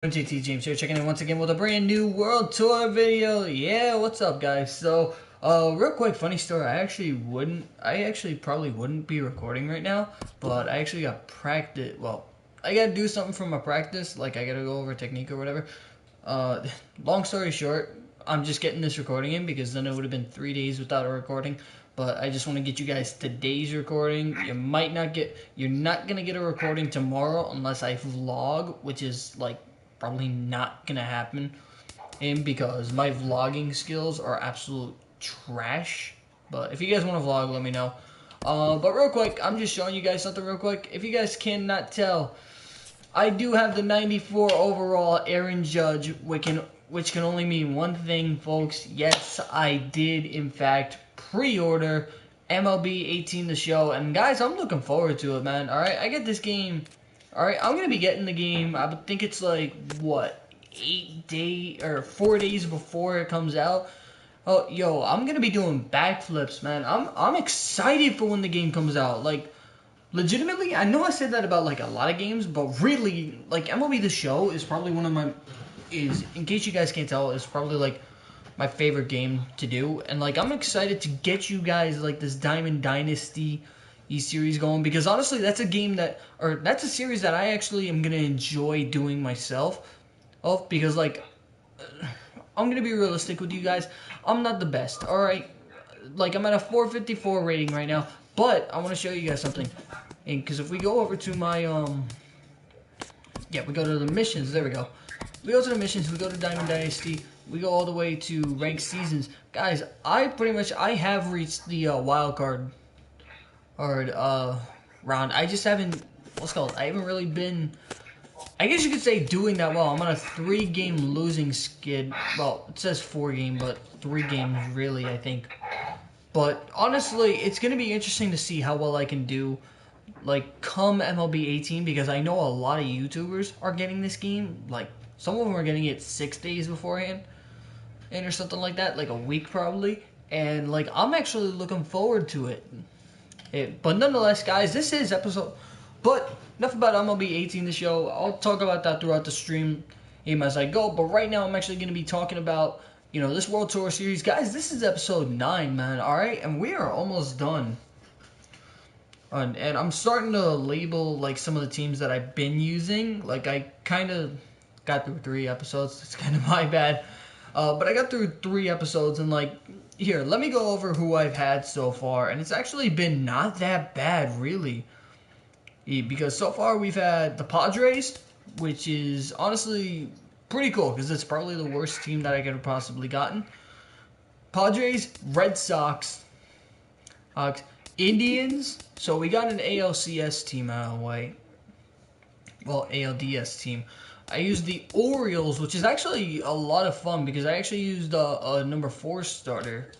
JT James here, checking in once again with a brand new World Tour video. Yeah, what's up, guys? So, real quick, funny story. I actually probably wouldn't be recording right now, but I actually got practice. Well, I gotta do something for my practice, like I gotta go over technique or whatever. Long story short, I'm just getting this recording in because then it would have been 3 days without a recording. But I just want to get you guys today's recording. You're not gonna get a recording tomorrow unless I vlog, which is like probably not gonna happen, and because my vlogging skills are absolute trash. But if you guys want to vlog, let me know. But real quick, I'm just showing you guys something real quick. If you guys cannot tell, I do have the 94 overall Aaron Judge, which can only mean one thing, folks. Yes, I did in fact pre-order MLB 18 the show, and guys, I'm looking forward to it, man. All right, I get this game. All right, I'm gonna be getting the game. I think it's like what 4 days before it comes out. Oh, yo, I'm gonna be doing backflips, man. I'm excited for when the game comes out. Like, legitimately, I know I said that about like a lot of games, but really, like MLB The Show is probably in case you guys can't tell, is probably like my favorite game to do. And like I'm excited to get you guys like this Diamond Dynasty series going, because honestly that's a series that I actually am gonna enjoy doing myself. Because like I'm gonna be realistic with you guys, I'm not the best. All right, like I'm at a 454 rating right now, but I want to show you guys something. And because if we go over to my we go to the missions. There we go. We go to the missions. We go to Diamond Dynasty. We go all the way to ranked seasons, guys. I have reached the wild card round. I just haven't. I haven't really been. I guess you could say doing that well. I'm on a 3-game losing skid. Well, it says 4-game, but 3 games really, I think. But honestly, it's gonna be interesting to see how well I can do, like come MLB 18, because I know a lot of YouTubers are getting this game. Like some of them are getting it 6 days beforehand, and or something like that, like a week probably. And like I'm actually looking forward to it. But nonetheless, guys, this is episode. But enough about MLB 18 the show. I'll talk about that throughout the stream as I go. But right now, I'm actually going to be talking about this World Tour series, guys. This is episode 9, man. All right, and we are almost done. And I'm starting to label like some of the teams that I've been using. Like I kind of got through 3 episodes. It's kind of my bad. But I got through 3 episodes, and like, here, let me go over who I've had so far. And it's actually been not that bad, really. Because so far we've had the Padres, which is honestly pretty cool, because it's probably the worst team that I could have possibly gotten. Padres, Red Sox, Indians. So we got an ALCS team out of the way. Well, ALDS team. I used the Orioles, which is actually a lot of fun, because I actually used a number 4 starter.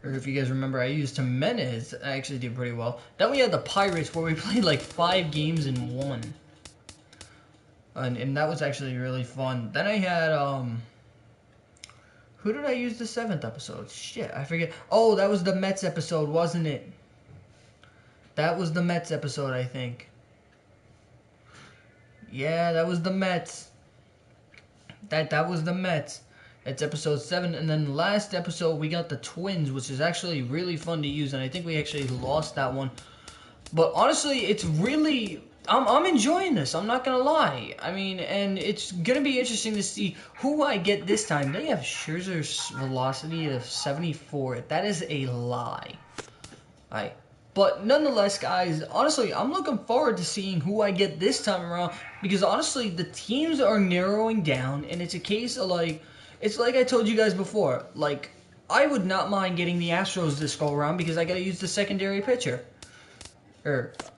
Or if you guys remember, I used Jimenez. I actually did pretty well. Then we had the Pirates, where we played like 5 games in 1. And that was actually really fun. Then I had, who did I use the 7th episode? Shit, I forget. Oh, that was the Mets episode, wasn't it? That was the Mets episode, I think. Yeah, that was the Mets. That was the Mets. It's episode 7, and then last episode we got the Twins, which is actually really fun to use, and I think we actually lost that one. But honestly, it's really I'm enjoying this. I'm not gonna lie. I mean, and it's gonna be interesting to see who I get this time. They have Scherzer's velocity of 74. That is a lie. But nonetheless, guys, honestly, I'm looking forward to seeing who I get this time around, because honestly, the teams are narrowing down, and it's a case of like. It's like I told you guys before, like, I would not mind getting the Astros this go around, because I gotta use the secondary pitcher.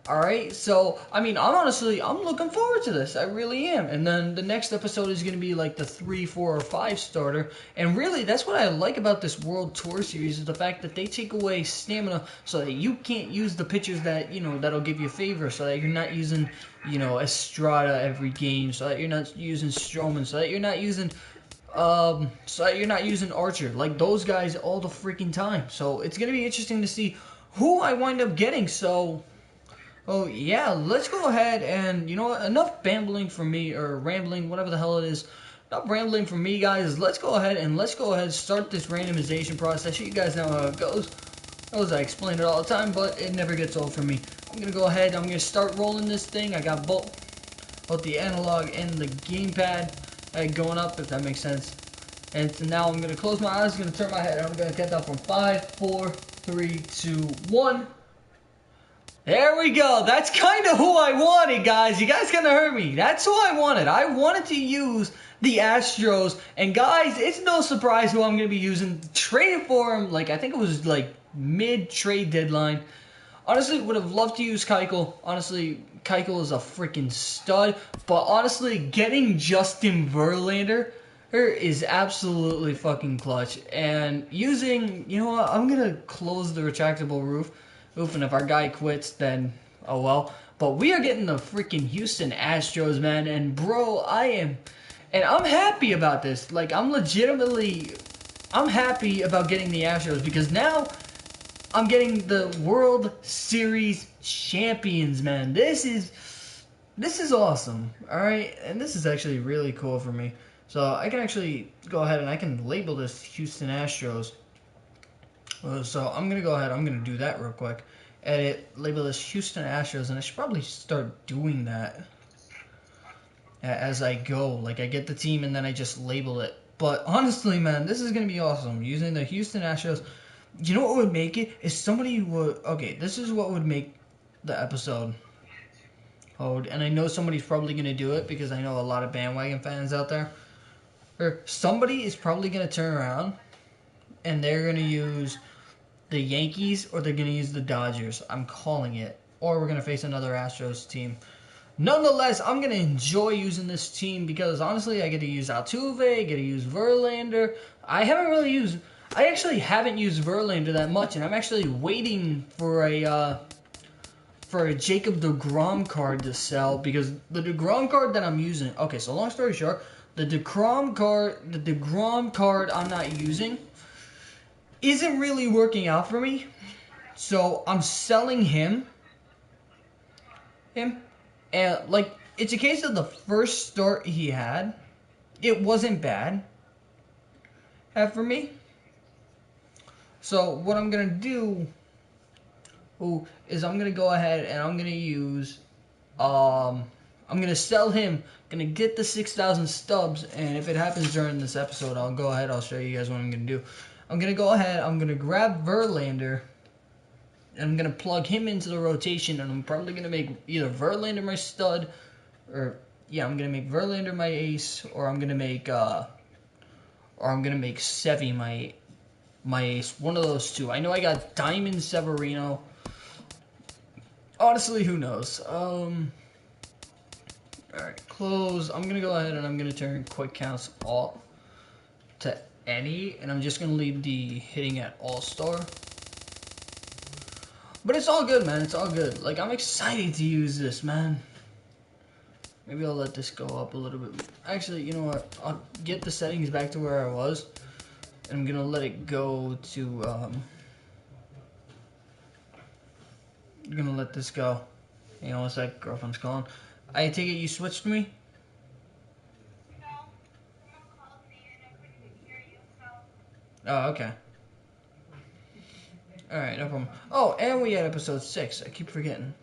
Alright, so, I mean, I'm looking forward to this, I really am. And then the next episode is gonna be like the 3, 4, or 5 starter, and really, that's what I like about this World Tour series, is the fact that they take away stamina, so that you can't use the pitchers that, that'll give you a favor, so that you're not using, Estrada every game, so that you're not using Stroman, so that you're not using... Archer, like those guys all the freaking time. So it's gonna be interesting to see who I wind up getting. So Oh yeah, let's go ahead and, you know what, enough bambling from me, or rambling, whatever the hell it is. Enough rambling from me, guys. Let's go ahead and start this randomization process. You guys know how it goes. I explain it all the time, but it never gets old for me. I'm gonna go ahead, I'm gonna start rolling this thing. I got both the analog and the gamepad going up, if that makes sense. And so now I'm gonna close my eyes, I'm gonna turn my head, I'm gonna count down from 5, 4, 3, 2, 1. There we go. That's kind of who I wanted, guys. You guys kind of heard me. That's who I wanted. I wanted to use the Astros. And, guys, it's no surprise who I'm going to be using. Traded for him, like, I think it was, like, mid-trade deadline. Honestly, would have loved to use Keuchel. Honestly, Keuchel is a freaking stud. But, honestly, getting Justin Verlander is absolutely fucking clutch. And using, you know what, I'm going to close the retractable roof. And if our guy quits, then oh well. But we are getting the freaking Houston Astros, man. And bro, I'm happy about this. Like, I'm happy about getting the Astros because now I'm getting the World Series champions, man. This is awesome. All right, and this is actually really cool for me. So I can actually go ahead and I can label this Houston Astros. So I'm going to go ahead, I'm going to do that real quick. Edit, label this Houston Astros, and I should probably start doing that as I go. Like, I get the team and then I just label it. But honestly, man, this is going to be awesome. Using the Houston Astros, you know what would make it? Is somebody would, okay, this is what would make the episode hold. And I know somebody's probably going to do it because I know a lot of bandwagon fans out there. Or somebody is probably going to turn around and they're going to use the Yankees or they're going to use the Dodgers. I'm calling it. Or we're going to face another Astros team. Nonetheless, I'm going to enjoy using this team because honestly, I get to use Altuve, I get to use Verlander. I actually haven't used Verlander that much, and I'm actually waiting for a Jacob deGrom card to sell because the deGrom card that I'm using. Okay, so long story short, the deGrom card I'm not using isn't really working out for me, so I'm selling him, and like, it's a case of the first start he had, it wasn't bad for me. So what I'm gonna do is I'm gonna go ahead and I'm gonna use I'm gonna sell him, gonna get the 6,000 stubs, and if it happens during this episode, I'll go ahead, I'll show you guys what I'm gonna do. I'm going to go ahead, I'm going to grab Verlander, and I'm going to plug him into the rotation, and I'm probably going to make either Verlander my stud, or, yeah, I'm going to make Verlander my ace, or I'm going to make Sevy my ace. One of those two. I know I got Diamond Severino. Honestly, who knows? Alright, close. I'm going to go ahead and I'm going to turn quick counts alt to any, and I'm just gonna leave the hitting at all-star. But it's all good, man. It's all good. Like, I'm excited to use this, man. Maybe I'll let this go up a little bit. Actually, you know what? I'll get the settings back to where I was, and I'm gonna let it go to I'm gonna let this go. You know, what's that? Girlfriend's calling. I take it you switched me? Oh, okay. Alright, no problem. Oh, and we had episode 6. I keep forgetting.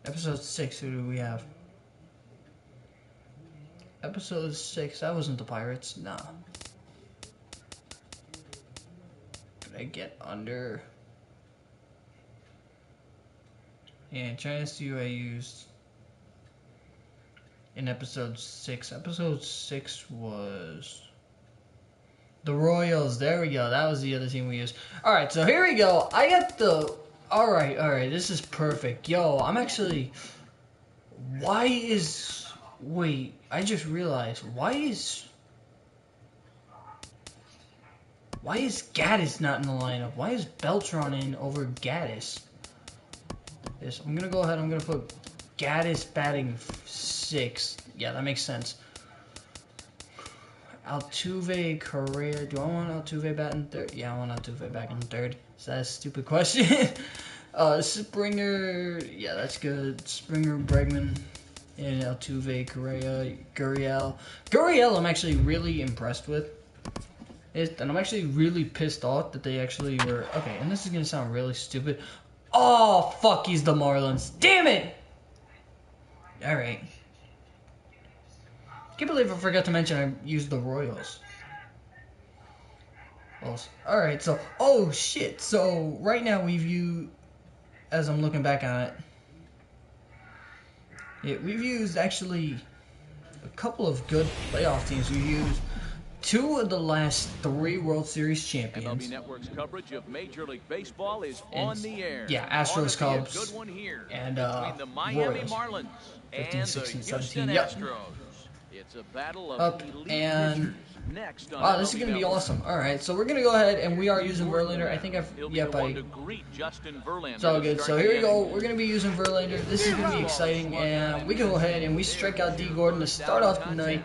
Episode 6, who do we have? Episode 6, that wasn't the Pirates. Nah. Did I get under? Yeah, Dynasty I used in episode 6. Episode 6 was the Royals. There we go. That was the other team we used. Alright, so here we go. I got the... Alright. This is perfect. Yo, I'm actually... Wait, I just realized. Why is Gaddis not in the lineup? Why is Beltran in over Gaddis? Yes, I'm going to go ahead. I'm going to put Gaddis batting 6. Yeah, that makes sense. Altuve, Correa. Do I want Altuve batting 3rd? Yeah, I want Altuve back in 3rd. Is that a stupid question? Springer, yeah, that's good. Springer, Bregman, and Altuve, Correa, Gurriel. Gurriel, I'm actually really impressed with. And I'm actually really pissed off that they actually were... Okay, and this is going to sound really stupid. Oh, fuck, he's the Marlins. Damn it! Alright. Can't believe I forgot to mention I used the Royals. Alright, so... Oh, shit. So, right now we've used... As I'm looking back on it, we've used actually a couple of good playoff teams. We've used 2 of the last 3 World Series champions. MLB Network's coverage of Major League Baseball is on the air. Yeah, Astros, Cubs, and the Miami Royals. Marlins 15, and 16, the 17. Houston Yep. Astros. It's a battle of elite and pitchers. Next on wow, this is MLB gonna be Network. awesome. All right, so we're gonna go ahead and we are using Verlander. I think it's all good. So here we go. We're gonna be using Verlander. This is gonna be exciting, and we can go ahead and we strike out D. Gordon to start off the night.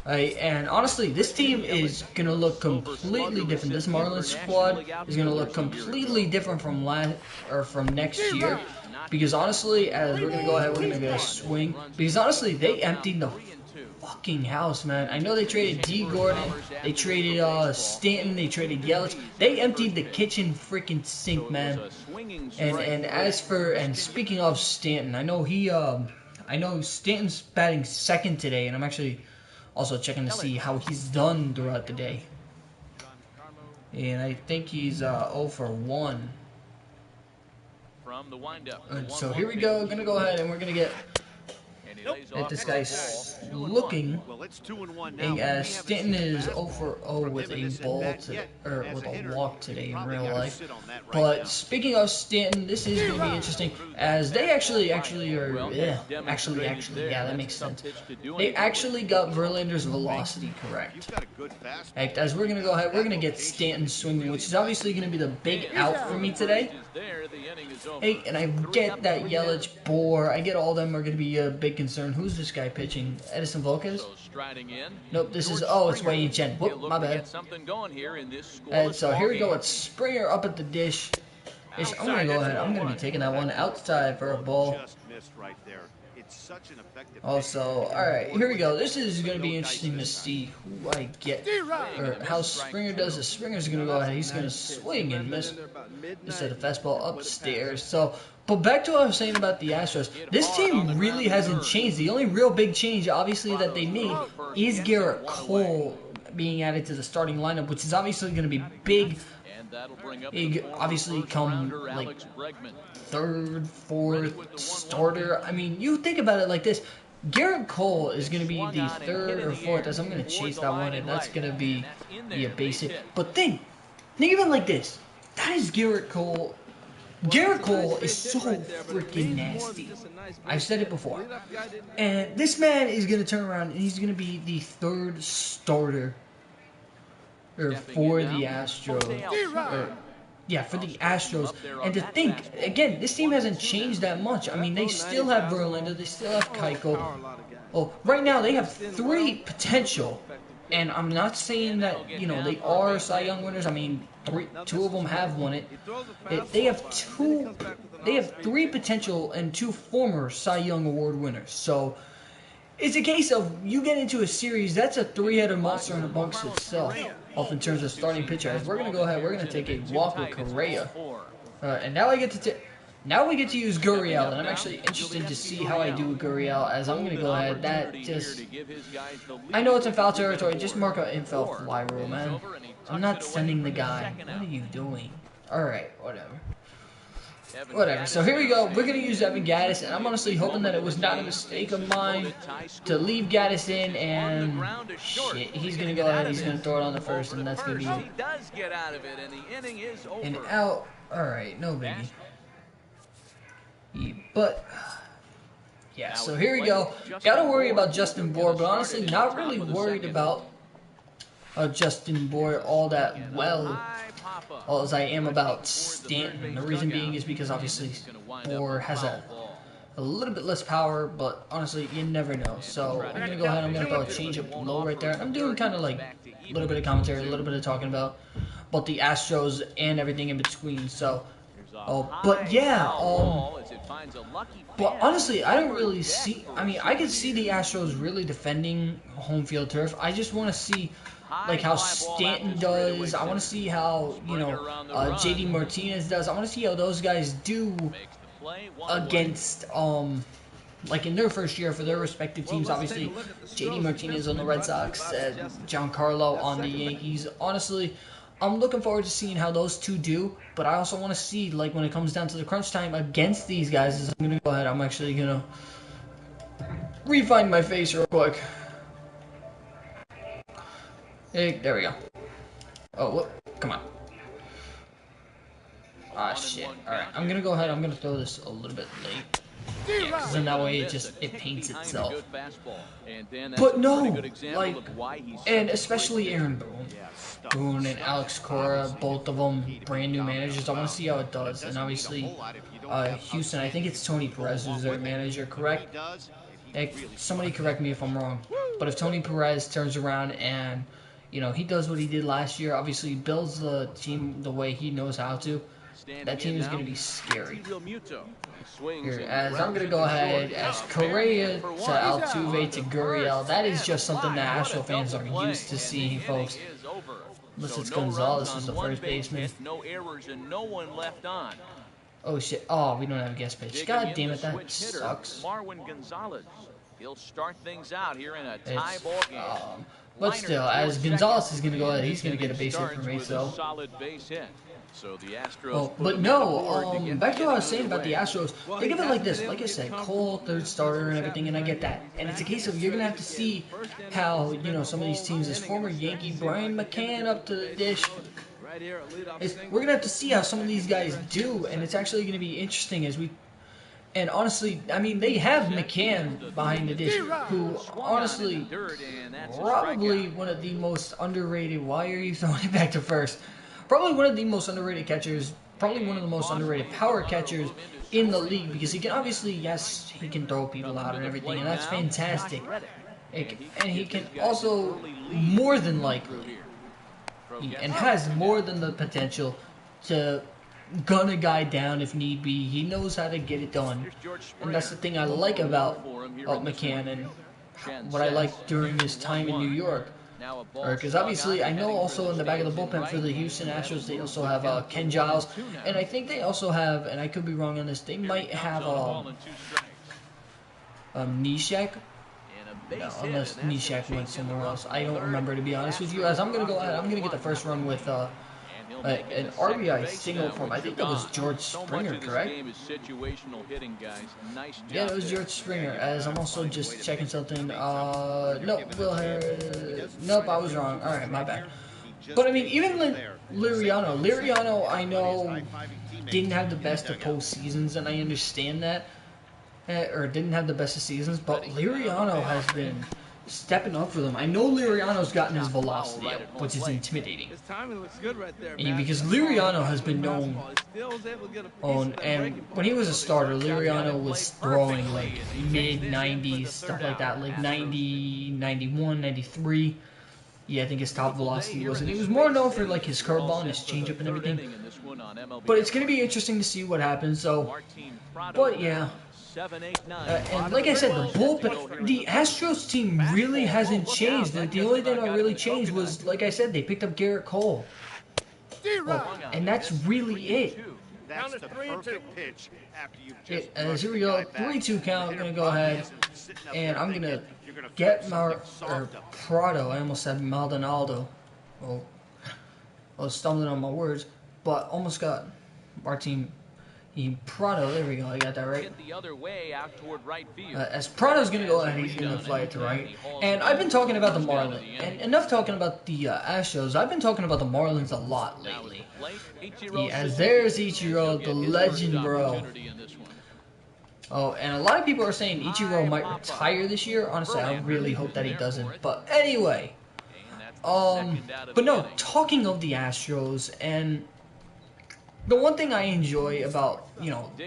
And honestly, this team is gonna look completely different. This Marlins squad is gonna look completely different from next year. Because honestly, as we're gonna go ahead, we're gonna get a swing. Because honestly, they emptied the fucking house, man. I know they traded D. Gordon, they traded Stanton, they traded Yelich. They emptied the kitchen freaking sink, man. And speaking of Stanton, I know Stanton's batting second today, and I'm actually also checking to see how he's done throughout the day. And I think he's 0 for 1. From the windup. So here we go. Gonna go ahead and we're gonna get at this guy's looking. As Stanton is 0 for 0 with a with a walk today in real life. But speaking of Stanton, this is going to be interesting as they actually are. Yeah, that makes sense. They actually got Verlander's velocity correct. As we're going to go ahead, we're going to get Stanton swinging, which is obviously going to be the big out for me today. Hey, and I get that Yelich, Bohr, I get all of them are going to be a big concern. Who's this guy pitching? Edison Volquez? Nope, this is, it's Wei Chen. Whoop, my bad. And so here we go with Springer up at the dish. I'm going to go ahead. I'm going to be taking that one outside for a ball. Also, alright, here we go. This is going to be interesting to see who I get, or how Springer does this. Springer's going to go ahead. He's going to swing and miss instead of fastball upstairs. So, but back to what I was saying about the Astros. This team really hasn't changed. The only real big change, obviously, that they made is Garrett Cole being added to the starting lineup, which is obviously going to be big. Obviously come like third, fourth starter. I mean, you think about it like this. Garrett Cole is going to be the third or fourth, as I'm going to chase that one, and that's going to be a basic. But think of it like this. That is Garrett Cole. Garrett Cole is so freaking nasty. I've said it before. And this man is going to turn around, and he's going to be the third starter for the Astros. For the Astros. And to think, again, this team hasn't changed that much. I mean, they still have Verlander, they still have Keuchel. Oh, right now they have 3 potential. And I'm not saying that, they are Cy Young winners. I mean, 2 of them have won it. They have 3 potential and 2 former Cy Young Award winners. So it's a case of you get into a series, that's a 3-headed monster in amongst itself. Off in terms of starting pitchers, we're gonna go ahead. We're gonna take a walk with Correa, and now we get to use Gurriel, and I'm actually interested to see how I do with Gurriel. As I'm gonna go ahead. I know it's in foul territory. Just mark an in-foul fly rule, man. I'm not sending the guy. What are you doing? All right, whatever. So here we go. We're going to use Evan Gattis, and I'm honestly hoping that it was not a mistake of mine to leave Gattis in, and shit, he's going to go ahead, he's going to throw it on the first, and that's going to be an out. Alright, no biggie. But, yeah, so here we go. Got to worry about Justin Bohr, but honestly, not really worried about Justin Bohr all that well. As I am about Stanton. The reason being is because obviously Bohr has a little bit less power, but honestly you never know. So I'm gonna go ahead. I'm gonna throw a changeup low right there. I'm doing kind of like a little bit of commentary, a little bit of talking about the Astros and everything in between. So Oh, but yeah, but honestly, I don't really see. I mean, I can see the Astros really defending home field turf. I just want to see like how Stanton does. I want to see how JD Martinez does. I want to see how those guys do against like in their first year for their respective teams. Obviously, JD Martinez on the Red Sox, Giancarlo on the Yankees. Honestly, I'm looking forward to seeing how those two do, but I also want to see, like, when it comes down to the crunch time against these guys, I'm going to go ahead, I'm actually going to refine my face real quick. Hey, there we go. Oh, whoop, come on. Ah, shit. Alright, I'm going to go ahead, I'm going to throw this a little bit late. Yeah, so that way it paints itself. But no, like, and especially Aaron Boone and Alex Cora, both of them brand new managers. I want to see how it does. And obviously, Houston, I think it's Tony Perez who's their manager, correct? Somebody correct me if I'm wrong. But if Tony Perez turns around and, he does what he did last year, obviously builds the team the way he knows how to, that team is going to be scary. Here, as I'm going to go ahead as Correa to Altuve to Gurriel. That is just something that Astro fans are used to seeing, folks. Unless it's Gonzalez who's the first baseman. Oh, shit. Oh, we don't have a guest pitch. God damn it, that sucks. He'll start things out here in a tie ball game. But still, as Gonzalez is going to go ahead, he's going to get a base hit for me, so. So the Astros but no, back to what I was saying about the Astros. Think of it like this. Like I said, Cole, third starter and everything, and I get that. And it's a case of you're going to have to see how, some of these teams, this former Yankee Brian McCann up to the dish. We're going to have to see how some of these guys do, and it's actually going to be interesting as we... And honestly, I mean, they have McCann behind the dish, who, honestly, probably one of the most underrated... Why are you throwing it back to first? Probably one of the most underrated catchers, probably one of the most underrated power catchers in the league, because he can obviously, yes, he can throw people out and everything, and that's fantastic. And he can also, more than likely, and has more than the potential to gun a guy down if need be. He knows how to get it done, and that's the thing I like about McCann and what I like during his time in New York. Because obviously, I know also in the back of the bullpen for the Houston Astros, they also have Ken Giles, and I think they also have, and I could be wrong on this, they might have Nishak. No, unless Nishak went somewhere else. I don't remember, to be honest with you. As I'm going to go ahead, I'm going to get the first run with an RBI single from, I think that was George Springer, correct? Yeah, it was George Springer, as I'm also just checking something. Nope, nope, I was wrong. Alright, my bad. But I mean, even Liriano, I know, didn't have the best of postseasons, and I understand that. Or didn't have the best of seasons, but Liriano has been stepping up for them. I know Liriano's gotten his velocity up, which is intimidating. His timing looks good right there, and because Liriano has been known and when he was a starter, Liriano was throwing like mid-90s, stuff like that, like 90, 91, 93. Yeah, I think his top velocity was, and he was more known for like his curveball and his changeup and everything. But it's going to be interesting to see what happens, so, but yeah. And like I said, the bullpen, the Astros team really hasn't changed. The only thing that really changed was, like I said, they picked up Garrett Cole. And that's really it. That's the perfect pitch after you just here we go, 3-2 count. I'm going to go ahead, and I'm going to get Prado. I almost said Maldonado. Oh, I was stumbling on my words, but almost got Martin Prado. There we go, I got that right. As Prado's going to go ahead, he's going to fly it to right. And I've been talking about the Marlins, and enough talking about the Astros, I've been talking about the Marlins a lot lately. As there's Ichiro, the legend, bro. Oh, and a lot of people are saying Ichiro might retire this year. Honestly, I really hope that he doesn't. But anyway, but no, talking of the Astros, and the one thing I enjoy about,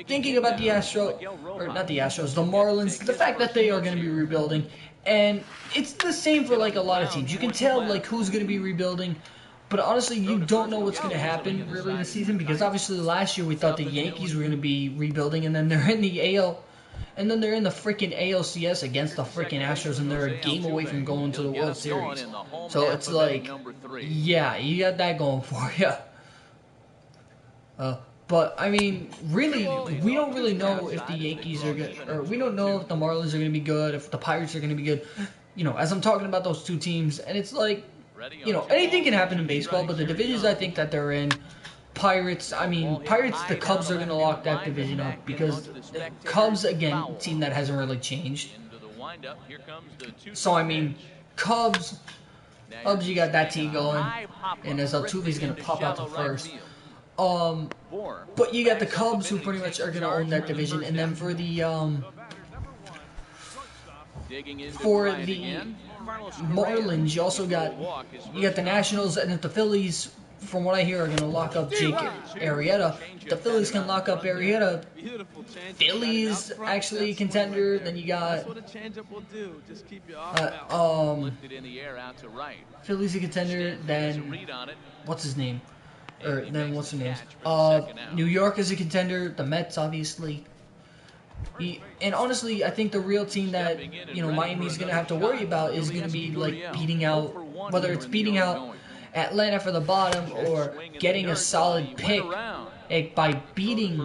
thinking about the Astros, or not the Astros, the Marlins, the fact that they are going to be rebuilding, and it's the same for, like, a lot of teams. You can tell, like, who's going to be rebuilding. But honestly, you don't know what's going to happen really this season, because obviously last year we thought the Yankees were going to be rebuilding, and then they're in the AL, and then they're in the freaking ALCS against the freaking Astros, and they're a game away from going to the World Series. So it's like, yeah, you got that going for you. But I mean, really, we don't really know if the Yankees are good, or we don't know if the Marlins are going to be good, if the Pirates are going to be good. You know, as I'm talking about those two teams, and it's like, you know, anything can happen in baseball, but the divisions I think that they're in, Pirates, the Cubs are going to lock that division up, because the Cubs, again, team that hasn't really changed. So, I mean, Cubs, you got that team going, and as Altuve's going to pop out to first. But you got the Cubs, who pretty much are going to own that division, and then for the Marlins, you also got the Nationals, and if the Phillies, from what I hear, are going to lock up Jake Arrieta. If the Phillies can lock up Arrieta, Phillies actually a contender. Then you got Phillies a contender. Then what's his name? Or then what's the name? New York is a contender. The Mets, obviously. And honestly, I think the real team that, you know, Miami's going to have to worry about is going to be, like, beating out, whether it's beating out Atlanta for the bottom or getting a solid pick by beating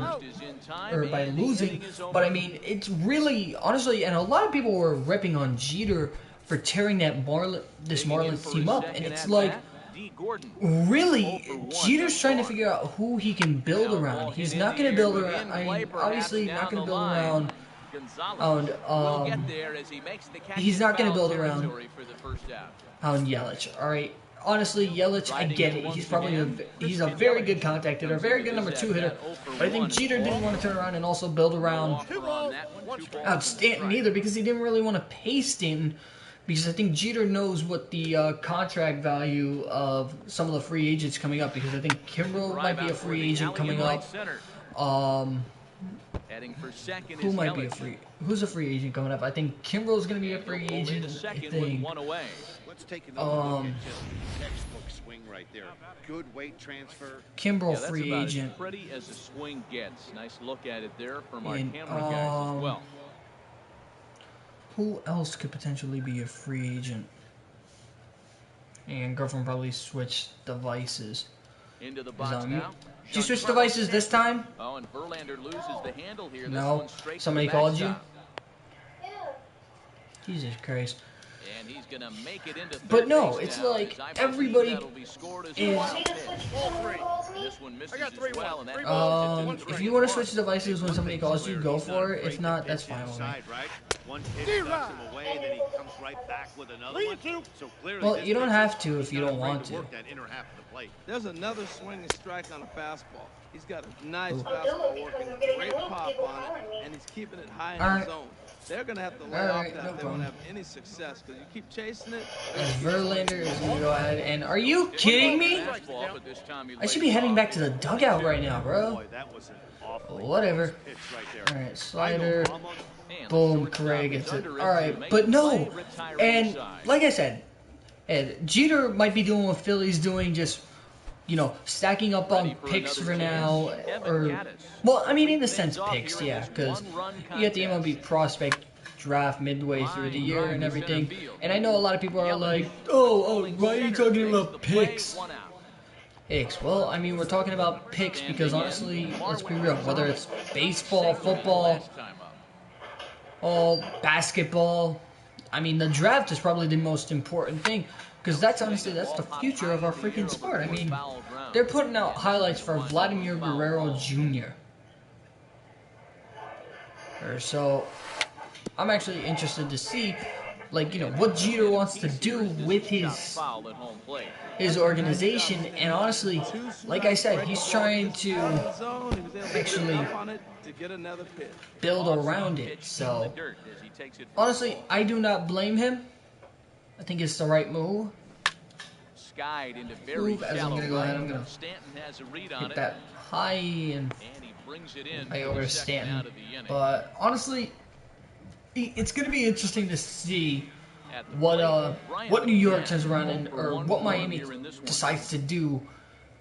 or by losing. But, I mean, it's really, honestly, and a lot of people were ripping on Jeter for tearing this Marlins team up. And it's like, really, Jeter's trying to figure out who he can build around. He's not going to build around, obviously not going to build around, he's not going to build around Yelich, alright? Honestly, Yelich, I get it. He's a very good contact hitter, a very good number 2 hitter. But I think Jeter didn't want to turn around and also build around Stanton either, because he didn't really want to pay Stanton. Because I think Jeter knows what the contract value of some of the free agents coming up. Because I think Kimbrel might be a free agent coming up. Who's a free agent coming up? I think Kimbrel's going to be a free agent. I think. Kimbrel free agent. Pretty as a swing gets. Nice look at it there from our camera guys as well. Who else could potentially be a free agent? And girlfriend probably switch devices. Into the box now. Did you switch devices this time? Oh, and Verlander loses the handle here. No. Somebody called you? Jesus Christ. And he's gonna make it into but no, it's like everybody is. If you want to switch devices when somebody calls you, go for it. If not, that's fine with me. Well, you don't have to if you don't want to. There's another swinging strike on a fastball. He's got a nice fastball working, great pop on it, and he's keeping it high in the zone. They're going to have to lay off that if they want to have any success, because you keep chasing it. Verlander is going to go ahead, and are you kidding me? I should be heading back to the dugout right now, bro. Whatever. Alright, slider. Boom, Correa gets it. Alright, but no. And, like I said, Jeter might be doing what Philly's doing, just, you know, stacking up on picks for now, or, well, I mean, in a sense, picks, yeah, because you get the MLB prospect draft midway through the year and everything, and I know a lot of people are like, oh, why are you talking about picks? Well, I mean, we're talking about picks because, honestly, let's be real, whether it's baseball, football, basketball, I mean, the draft is probably the most important thing. Because that's the future of our freaking sport. I mean, they're putting out highlights for Vladimir Guerrero Jr. So, I'm actually interested to see, like, you know, what Jeter wants to do with his organization. And honestly, like I said, he's trying to actually build around it. So, honestly, I do not blame him. I think it's the right move. Skied into very as I'm gonna go ahead, I'm gonna hit that high and high over to Stanton. But honestly, it's gonna be interesting to see what New York turns around and or what Miami decides to do,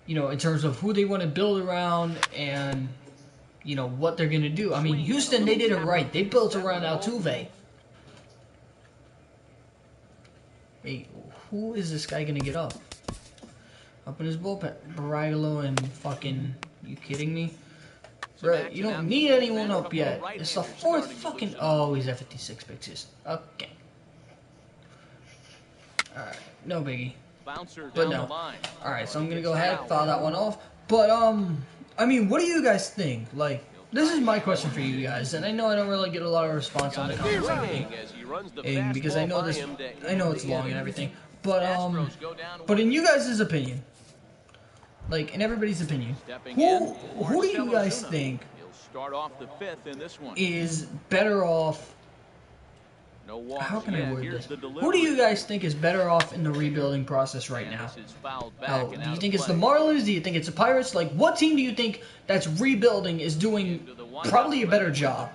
you know, in terms of who they want to build around and, you know, what they're going to do. I mean, Houston, they did it right. They built around Altuve. Hey, who is this guy going to get up? Up in his bullpen. Baragalo and fucking... You kidding me? Bro, you don't need anyone up yet. It's the fourth fucking... Oh, he's at 56 pitches. Okay. Alright, no biggie. But no. Alright, so I'm gonna go ahead, foul that one off. But, I mean, what do you guys think? Like, this is my question for you guys, and I know I don't really get a lot of response on the comments and because I know this, I know it's long and everything, but in you guys' opinion, like, in everybody's opinion, who do you guys think is better off? How can I word this? Who do you guys think is better off in the rebuilding process right now? Do you think it's the Marlins? Do you think it's the Pirates? Like, what team do you think that's rebuilding is doing probably a better job?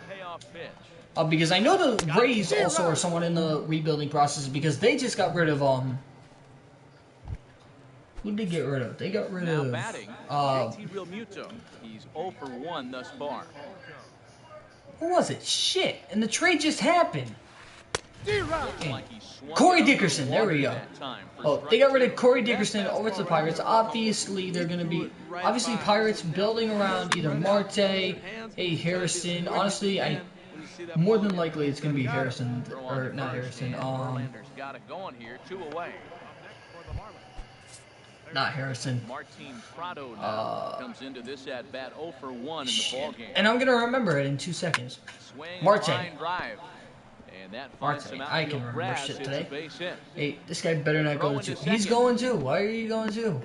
Because I know the Rays also are somewhat in the rebuilding process because they just got rid of, who did they get rid of? They got rid of, He's 0 for 1 thus far. Who was it? Shit. And the trade just happened. Corey Dickerson, there we go. Oh, they got rid of Corey Dickerson over to the Pirates. Obviously, they're going to be, Pirates building around either Marte, Harrison. Honestly, more than likely it's going to be Harrison, or not Harrison, not Harrison. Comes into this at bat 0 for 1 in the ball game. And I'm going to remember it in 2 seconds. Marte. Marte, I can remember shit today. Hey, this guy better not go to 2. He's going to. Why are you going to?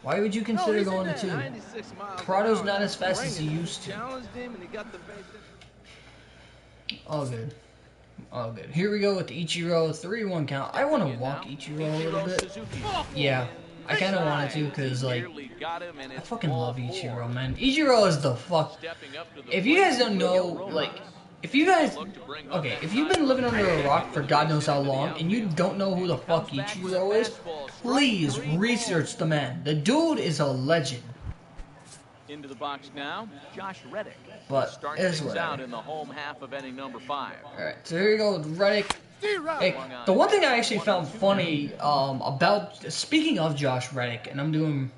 Why would you consider going to 2? Prado's not as fast as he used to. All good. All good. Here we go with Ichiro. 3-1 count. I want to walk Ichiro a little bit. Yeah. I kind of wanted to because, like, I fucking love Ichiro, man. Ichiro is the fuck. If you guys don't know, like, if you guys, okay, if you've been living under a rock for God knows how long and you don't know who the fuck Ichiro is, please research the man. The dude is a legend. Into the box now, Josh Reddick. But it's out in the home half of inning number 5. All right, so here we go with Reddick. Hey, the one thing I actually found funny about, speaking of Josh Reddick, and I'm doing,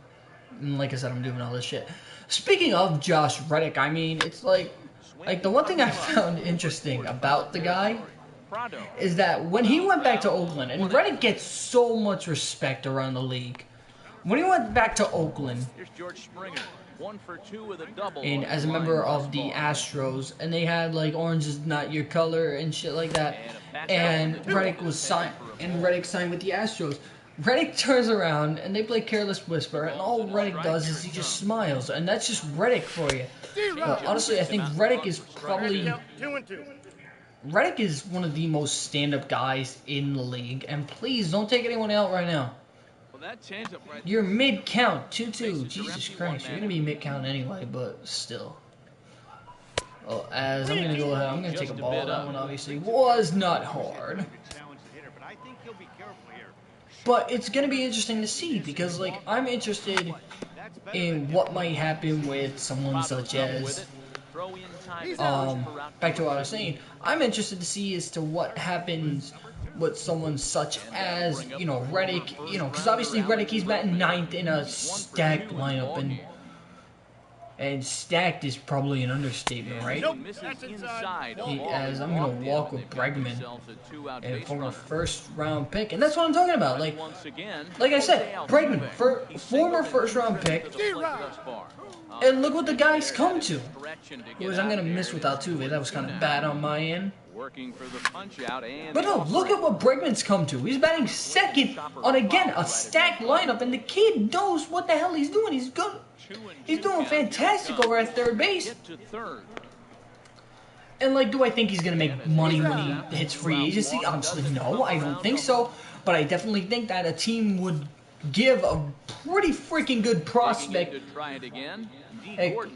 like I said, I'm doing all this shit. Speaking of Josh Reddick, I mean, it's like the one thing I found interesting about the guy is that when he went back to Oakland, and Reddick gets so much respect around the league, when he went back to Oakland, here's George Springer. 1 for 2 with a double. And as a member of the Astros, and they had like orange is not your color and shit like that. And Reddick was signed, and Reddick signed with the Astros. Reddick turns around and they play Careless Whisper, and all Reddick does is he just smiles, and that's just Reddick for you. Honestly, I think Reddick is probably Reddick is one of the most stand-up guys in the league, and please don't take anyone out right now. You're mid-count, 2-2. Jesus Christ, you're going to be mid-count anyway, but still. Well, as I'm going to go ahead, I'm going to take a ball. That one obviously was not hard. But it's going to be interesting to see because, like, I'm interested in what might happen with someone such as, back to what I was saying, I'm interested to see as to what happens with someone such as, you know, Reddick, you know, because obviously Reddick, he's batting 9th in a stacked lineup, and stacked is probably an understatement, right? As I'm going to walk with Bregman, and former first-round pick, and that's what I'm talking about, like I said, Bregman, former first-round pick, and look what the guy's come to. Whereas I'm going to miss with Altuve, that was kind of bad on my end. But no, look at what Bregman's come to. He's batting 2nd on, again, a stacked lineup, and the kid knows what the hell he's doing. He's good. He's doing fantastic over at 3rd base. And, like, do I think he's going to make money when he hits free agency? Honestly, no, I don't think so. But I definitely think that a team would give a pretty freaking good prospect.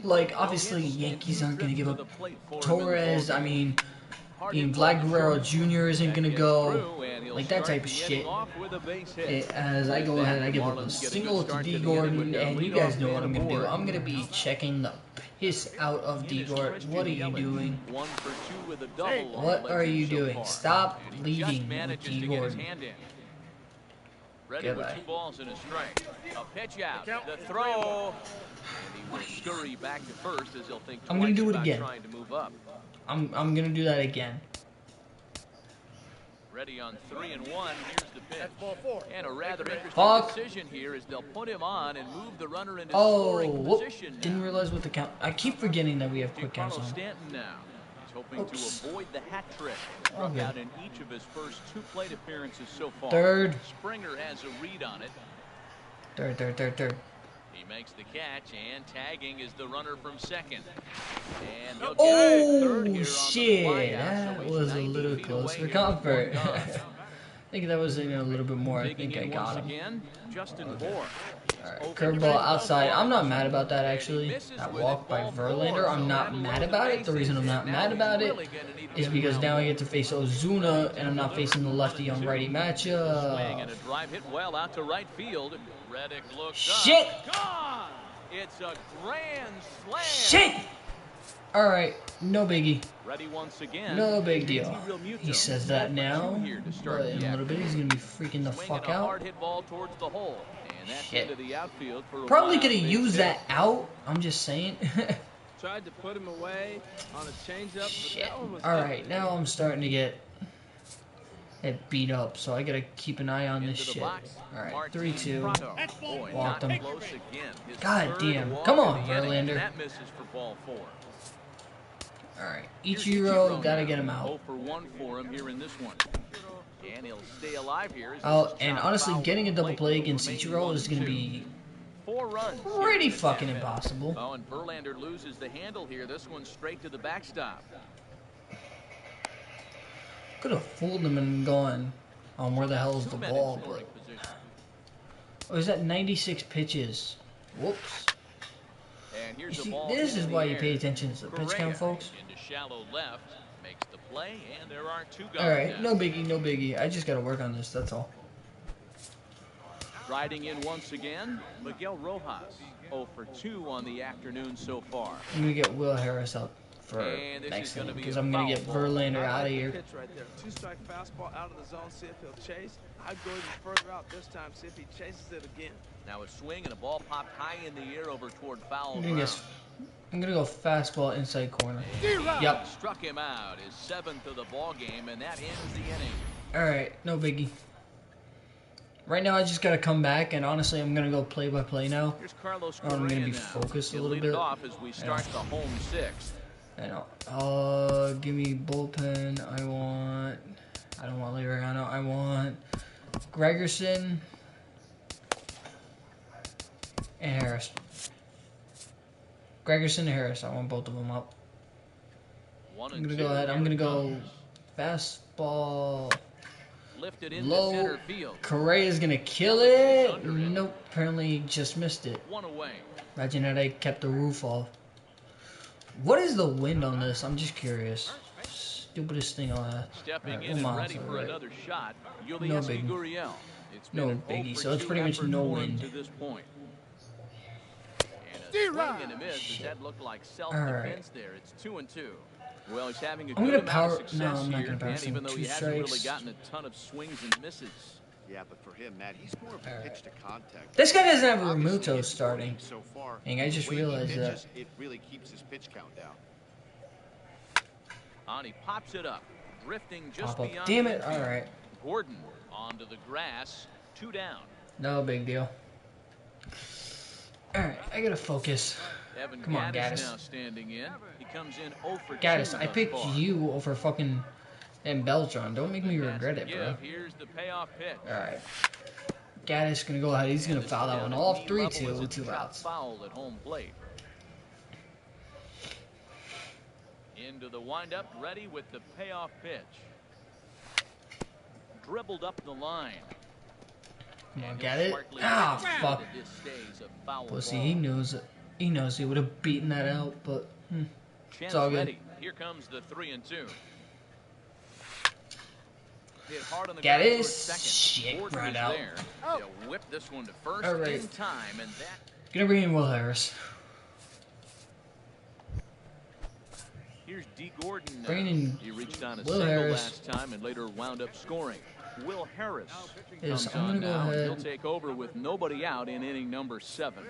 Like, obviously, Yankees aren't going to give up Torres. I mean, Vlad Guerrero Jr. isn't gonna go, like that type of shit. As I go ahead, I give up a single to D. Gordon, and you guys know what I'm gonna do. I'm gonna be checking the piss out of D. Gordon. What are you doing? What are you doing? Stop leading with D. Gordon. Ready with 2 balls and a strike. A pitch out. The throw. And he will scurry back to first as he'll think I'm gonna do it about again. trying to move up. I'm gonna do that again. Ready on 3-1. Here's the pitch. And a rather interesting decision here is they'll put him on and move the runner into scoring position. Didn't realize what the count. I keep forgetting that we have quick counts on. Stanton now. Hoping to avoid the hat trick. Struck out in each of his first 2 plate appearances so far. Third. Springer has a read on it. Third. He makes the catch, and tagging is the runner from second. And oh, shit. That was a little close for comfort. I think that was a little bit more. I think I got him. Alright, curveball outside. I'm not mad about that, actually. That walk by Verlander, I'm not mad about it. The reason I'm not mad about it is because now I get to face Ozuna, and I'm not facing the lefty on righty matchup. Shit! It's a grand slam. Shit! Alright, no biggie. Ready once again. No big deal. He says that now, but in a little bit he's going to be freaking the fuck out. Shit. Probably could have used that out, I'm just saying. Tried to put him away on a changeup. Shit. Alright, now I'm starting to get beat up, so I gotta keep an eye on this shit. Alright, 3-2. Walked him. God damn. Come on, Verlander. Alright, Ichiro, gotta get him out. 0 for 1 for him here in this one. And he'll stay alive here. Oh, and honestly, getting a double play against Ichiro is gonna be 4 runs. Pretty fucking impossible. Oh, and Verlander loses the handle here. This one's straight to the backstop. Could have fooled him and gone on where the hell is the ball, but oh, is that 96 pitches? Whoops. You see, this is why you pay attention to the pitch count, folks. Into shallow left, makes the play, and there are 2 guys. All right, no biggie, no biggie. I just gotta work on this. That's all. Riding in once again, Miguel Rojas. 0 for 2 on the afternoon so far. I'm gonna get Will Harris up for next inning because I'm gonna get Verlander out of here. Pitch right there. 2-strike fastball out of the zone. See if he'll chase. I'd go even further out this time. See if he chases it again. Now a swing and a ball popped high in the air over toward foul ground. I'm gonna go fastball inside corner. Yep. Struck him out. His 7th of the ball game, and that ends the inning. All right, no biggie. Right now, I just gotta come back, and honestly, I'm gonna go play by play now. Here's Carlos I'm gonna be focused a little bit. Off as we start the home 6th. I know. Give me bullpen. I don't want Liriano. I want Gregerson and Harris. Gregerson and Harris. I want both of them up. I'm gonna go ahead. I'm gonna go fastball. Lifted into Low. center field. Correa's gonna kill it. Nope. Apparently just missed it. 1 away. Imagine how they kept the roof off. What is the wind on this? I'm just curious. Stupidest thing I'll have. Stepping in and ready for another shot. No biggie. No biggie. So it's pretty much no wind. To this point. And a swing and a miss. Does that look like self-defense there? It's 2-2. Well, he's having a good amount of success no, I'm not here, gonna power even though he hasn't really strikes. gotten a ton of swings and misses. Yeah, but for him, Matt, he's more of a pitch to contact. This guy doesn't have a Remuto starting. So far, and I just realized that. It really keeps his pitch count down. And he pops it up, drifting just Pop up. beyond. Damn it! All right. Gordon onto the grass, 2 down. No big deal. All right, I gotta focus. Evan Come on, Gaddis Gaddis. now standing in. He comes in 0 for 2 Gaddis, I thus picked far. you over fucking and Beltron. Don't make me regret it, bro. Here's the payoff pitch. All right. Gaddis gonna go ahead. He's gonna foul that one off. 3-2 with 2 outs. Foul at home plate. Into the windup, ready with the payoff pitch. Dribbled up the line. Come on, get it. Ah, fuck. Pussy, he knows it. He knows he would have beaten that out, but it's all good. Here comes the 3-2. Hit hard on the Got ground it. towards second. Shit, Gordon right is out. there. They'll whip this one to first Alright. in time, and that. Gonna bring in Will Harris. Here's D. Gordon. Bringing in He reached on a Will single Harris. last time and later wound up scoring. Will Harris Yes, comes I'm on gonna go now, and ahead. he'll take over with nobody out in inning number 7.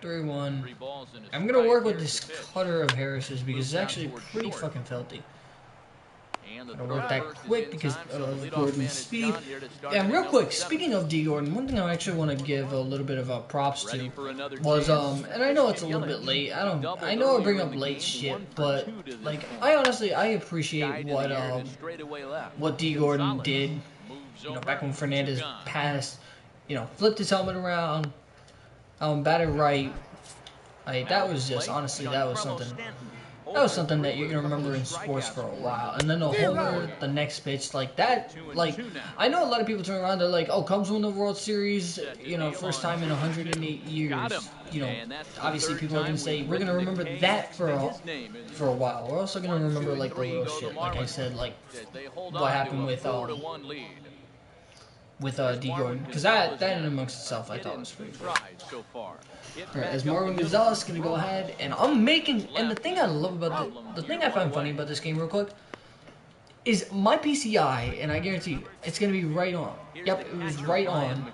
3-1. 3 balls and a I'm gonna strike. work with Here's this the pitch. cutter of Harris's because it's Moves actually out towards pretty short. fucking filthy. And the Gotta throw work that first is quick in because time, so the of leadoff man Gordon's is speed. John here to start And at real number quick, 7. speaking of D. Gordon, one thing I actually want to give a little bit of props Ready to for another was chance. and I know it's a Christian little bit Yelich late. I doubled know I bring earlier up in the late game, shit, 1 for but 2 to this like point. I honestly appreciate Guide to what the air to straightaway left. what D. Gordon Gonzalez did. moves You know, over, back when 2 Fernandez gone. passed, flipped his helmet around, batted right. Like that was just honestly that was something. That was something that you're gonna remember in sports for a while. And then the homer, the next pitch, like that, like I know a lot of people turn around, they're like, "Oh, Cubs won the World Series, first time in 108 years." Obviously people are gonna say we're gonna remember that for a while. We're also gonna remember like the little shit, like I said, like what happened with D. Gordon, because that in amongst itself I thought was pretty cool. Alright, as Marvin Gonzalez gonna go ahead, and and the thing I love about the thing I find funny about this game real quick, is my PCI, and I guarantee you, it's gonna be right on. Yep, it was right on.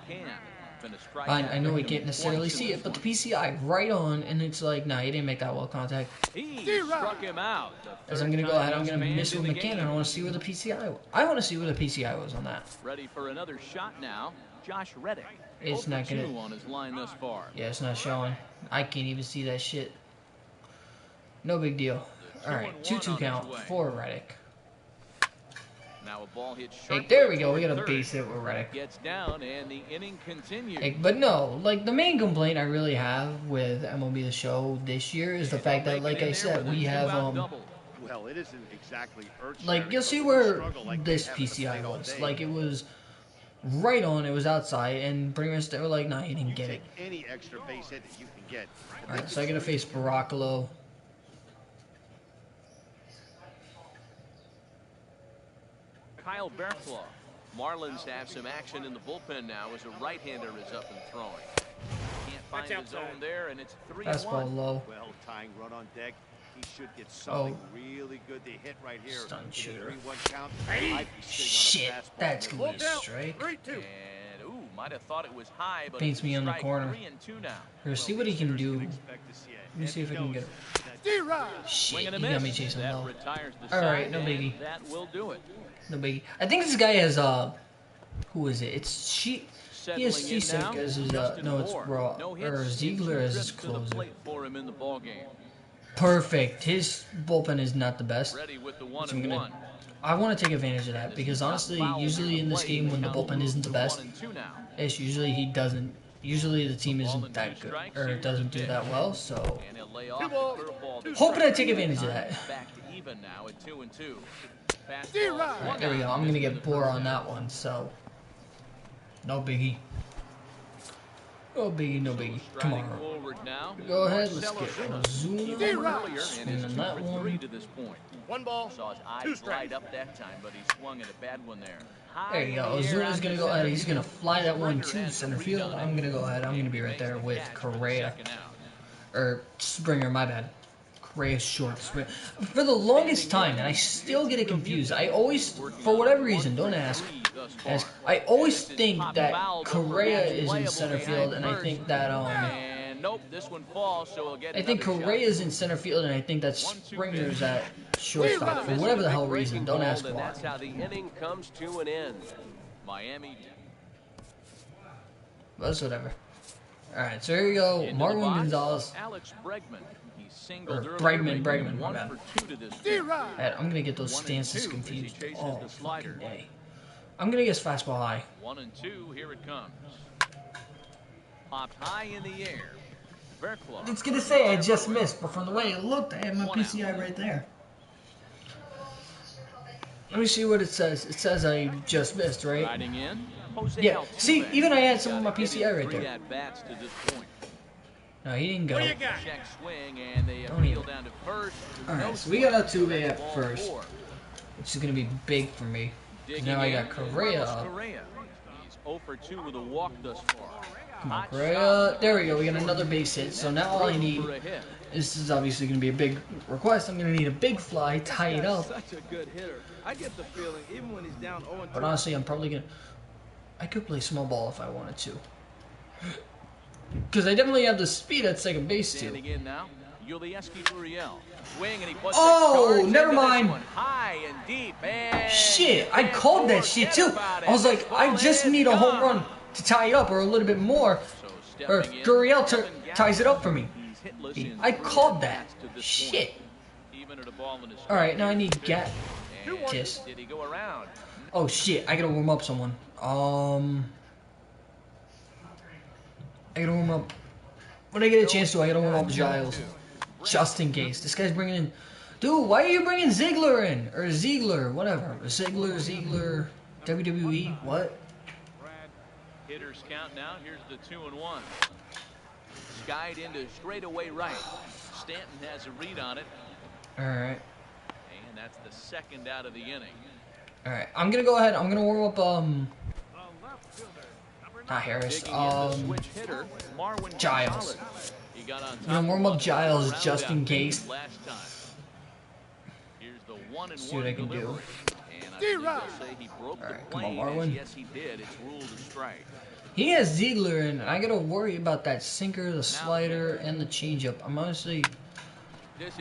I know we can't necessarily see it, but the PCI right on, and it's like, nah, he didn't make that well contact. He struck him out. As I'm gonna go ahead, I'm gonna miss with McCann, and I want to see where the PCI. I want to see where the PCI was on that. Ready for another shot now. Josh Reddick. It's not gonna. On his line thus far. Yeah, it's not showing. I can't even see that shit. No big deal. All right, 2-2 count for Reddick. Now a ball hit Hey, there we go. We got a base hit with Reddick. Gets down and the inning continues. Hey, but no, like the main complaint I really have with MLB The Show this year is the fact that, like I said, we have Well, it isn't exactly like you'll see where this PCI was. Like it was right on. It was outside, and pretty much they were like, "Nah, you didn't get it." Any extra base hit that you can get. All right, so I gotta face Baracalo. Kyle Berthlow. Marlins have some action in the bullpen now as a right-hander is up and throwing. Can't find the zone there, and it's 3-1. Fastball low. Well, tying run on deck. He should get something really good to hit right here. Stun shooter. 3-1 count. Might be sitting Shit, on a fastball. that's gonna be a strike. And might have thought it was high, but Paints me on the corner. 3-2 now. Here, see what he can do. Let me see if I can get it. Shit, he got me chasing low. Alright, no biggie. That will do it. No biggie. I think this guy has, who is it? It's he has Cishek as his, no, it's Raw, or Ziegler as his closer. For him in the ball game. Perfect. His bullpen is not the best. Ready with the So I want to take advantage of that because honestly, usually in this game when the bullpen isn't the best, it's usually he doesn't. Usually the team isn't that good or doesn't do that well. So hoping I take advantage of that. Back to even now at 2-2. Alright, there we go. I'm gonna get Bohr on that one. So no biggie. No biggie, no biggie. Come on. Go ahead, let's get Ozuna. Swing on that one. One ball. Saw his eyes light up that time, but he swung at a bad one there. There you go. Ozuna's gonna go ahead. He's gonna fly that one to center field. I'm gonna go ahead. I'm gonna be right there with Correa. Or Springer, my bad. Correa's short. Springer. For the longest time, and I still get it confused. I always, for whatever reason, don't ask. I always think that Correa is in center field, and I think that nope, this one falls, so we'll get I think Correa's in center field, and I think that Springer's at shortstop for whatever the hell reason. Don't ask why. That's how the inning comes to an end. Miami. But that's whatever. All right, so here we go. Marvin Gonzalez. Alex Bregman. Or Bregman, my bad. Right, I'm gonna get those stances confused all fucking day. I'm gonna guess fastball high. 1-2, here it comes. Popped high in the air. Berthlow. It's gonna say I just missed, but from the way it looked, I had my PCI right there. Let me see what it says. It says I just missed, right? Riding in. Yeah. See, even I had some of my PCI right there. No, he didn't go. Check swing, and they appeal down to first. All right, so we got Altuve at first. which is going to be big for me. Now I got Correa up. He's 0 for 2 with a walk thus far. Come on, Correa. There we go. We got another base hit. So now all I need, this is obviously going to be a big request. I'm going to need a big fly, tie it up. Such a good hitter. I get the feeling, even when he's down 0-2. But honestly, I'm probably going to, I could play small ball if I wanted to. Because I definitely have the speed at second base too. Oh, never mind. High and deep, and shit, I called that shit too. I was like, I just need a home run to tie it up or a little bit more. Or Gurriel ties it up for me. I called that. Shit. Alright, now I need Kiss. Oh shit, I gotta warm up someone. I gotta warm up. When I get a chance to, I gotta warm up Giles. Just in case. This guy's bringing in... Dude, why are you bringing Ziggler in? Or Ziegler, whatever. Ziegler, WWE, what? Hitters count now. Here's the 2-1. Skied into straightaway right. Stanton has a read on it. Alright. And that's the second out of the inning. Alright, I'm gonna go ahead. I'm gonna warm up, not Harris. Giles. I'm gonna warm up Giles just in case. See what I can do. Alright, come on, Marlin. He has Ziegler in, and I gotta worry about that sinker, the slider, and the changeup. I'm honestly,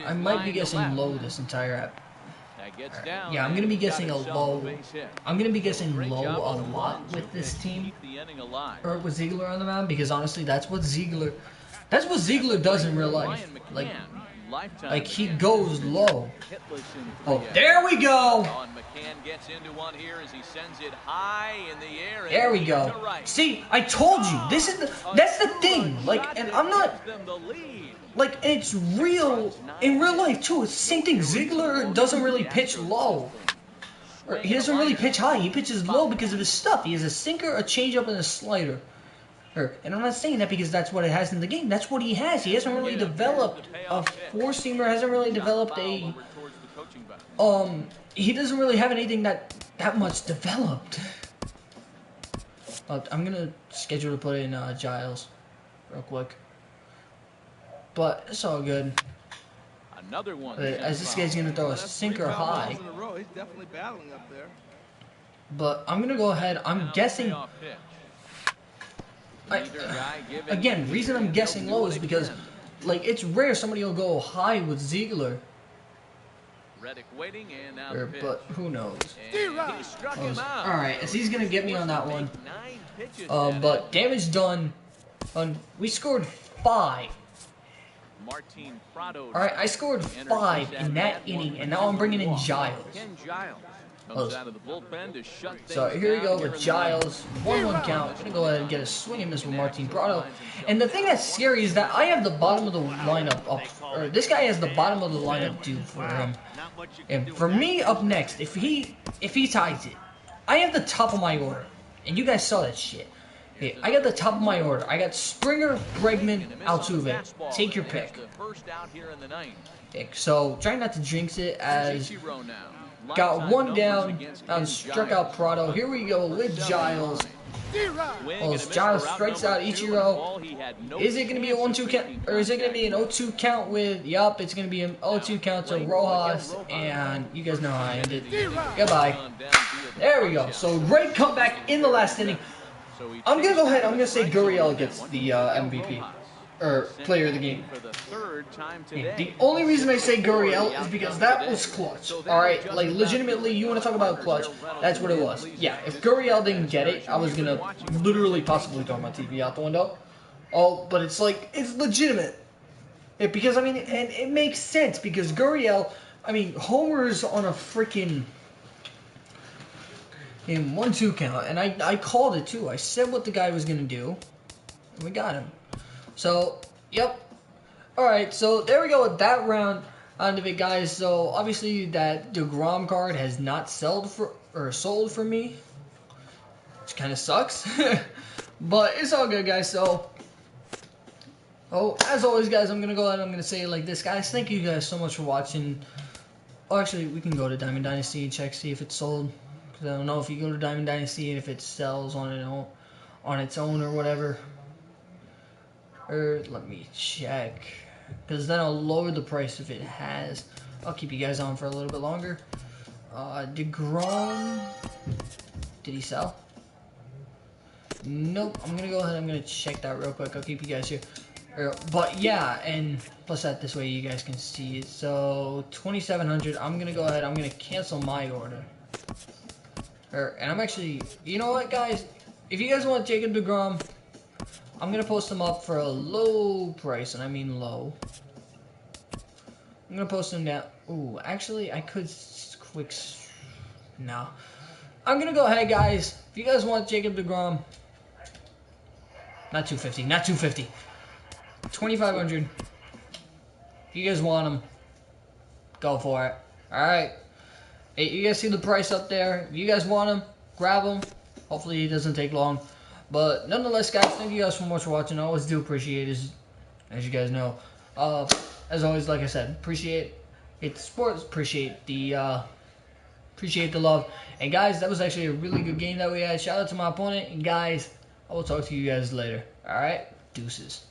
I might be guessing low this entire app. Right. Yeah, I'm gonna be guessing a low. I'm gonna be guessing low a lot with this team, or with Ziegler on the mound, because honestly, that's what Ziegler does in real life. Like he goes low. Oh, there we go. There we go. See, I told you. That's the thing. Like, and I'm not. Like, it's real, in real life too, it's the same thing. Ziegler doesn't really pitch low. Or he doesn't really pitch high, he pitches low because of his stuff. He has a sinker, a changeup, and a slider. And I'm not saying that because that's what it has in the game, that's what he has. He hasn't really developed a four-seamer, hasn't really developed a, he doesn't really have anything that much developed. I'm gonna schedule to put in Giles real quick. But it's all good. Another one. As this guy's gonna throw a sinker high. He's definitely battling up there. But I'm gonna go ahead. I'm guessing. Again, reason I'm guessing low is because, like, it's rare somebody will go high with Ziegler. But who knows? All right, so he's gonna get me on that one. But damage done. We scored 5. Alright, I scored 5 in that inning, and now I'm bringing in Giles. So here we go with Giles. 1-1 count. I'm going to go ahead and get a swing and miss with Martin Prado. And the thing that's scary is that I have the bottom of the lineup up. Or this guy has the bottom of the lineup due for him. And for me up next, if he ties it, I have the top of my order. And you guys saw that shit. Okay, I got the top of my order. I got Springer, Bregman, Altuve. Take your pick. Okay, so try not to jinx it as got one down and struck out Prado. Here we go with Giles. Well, as Giles strikes out Ichiro, is it going to be a 1-2 count, or is it going to be an 0-2 count with, yup, it's going to be an 0-2 count to Rojas, and you guys know how I ended. Goodbye. There we go. So great comeback in the last inning. I'm going to go ahead, I'm going to say Gurriel gets the MVP, or player of the game. And the only reason I say Gurriel is because that was clutch. Alright, like legitimately, you want to talk about clutch, that's what it was. Yeah, if Gurriel didn't get it, I was going to literally possibly throw my TV out the window. Oh, but it's like, it's legitimate. Because, I mean, and it makes sense, because Gurriel, I mean, homers on a freaking... in 1-2 count, and I called it too. I said what the guy was gonna do, and we got him. So, yep. Alright, so there we go with that round of it, guys. So, obviously, that DeGrom card has not sold for me, which kind of sucks. But it's all good, guys. So, as always, guys, I'm gonna go ahead and I'm gonna say it like this, guys. Thank you guys so much for watching. Oh, actually, we can go to Diamond Dynasty and check, see if it's sold. Because I don't know if you go to Diamond Dynasty and if it sells on its own or whatever. Or let me check. Because then I'll lower the price if it has. I'll keep you guys on for a little bit longer. DeGrom. Did he sell? Nope. I'm going to go ahead. I'm going to check that real quick. I'll keep you guys here. But yeah, and plus that this way you guys can see it. So 2,700. I'm gonna go ahead. I'm gonna cancel my order. And I'm actually, you know what, guys? If you guys want Jacob DeGrom, I'm gonna post them up for a low price, and I mean low. I'm gonna post them down. Ooh, actually, I could quick. No, I'm gonna go ahead, guys. If you guys want Jacob DeGrom, not 250, not 250. 2,500. If you guys want them, go for it. Alright. Hey, you guys see the price up there? If you guys want them, grab them. Hopefully it doesn't take long. But nonetheless, guys, thank you guys so much for watching. I always do appreciate it, as you guys know. As always, like I said, appreciate it. Sports, appreciate the love. And guys, that was actually a really good game that we had. Shout out to my opponent. And guys, I will talk to you guys later. Alright? Deuces.